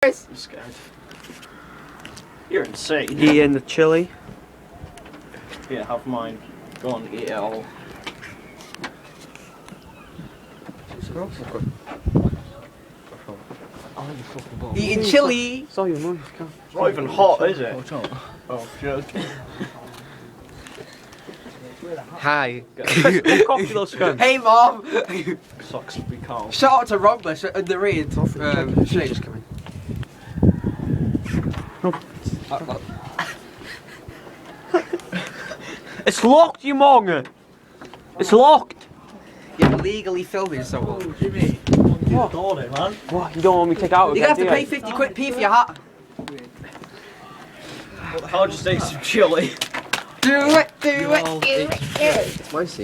this? I'm scared. You're insane. Eating the chili. Here, have mine. Go on, eat it all. Eating chili. Saw your knife. It's not even hot, is it? Oh, joking. Hi. Coffee those scum. Hey, Mom. Socks be calm. Shout out to Rombless and the raid. Sinead's just coming. It's locked, you monger. It's locked. You're illegally filming someone. Oh, Jimmy. What? Man. What? You don't want me to take out You're again, gonna have to do pay 50 quid P for your hat. I'll just eat some chili. Do it, do it, do it.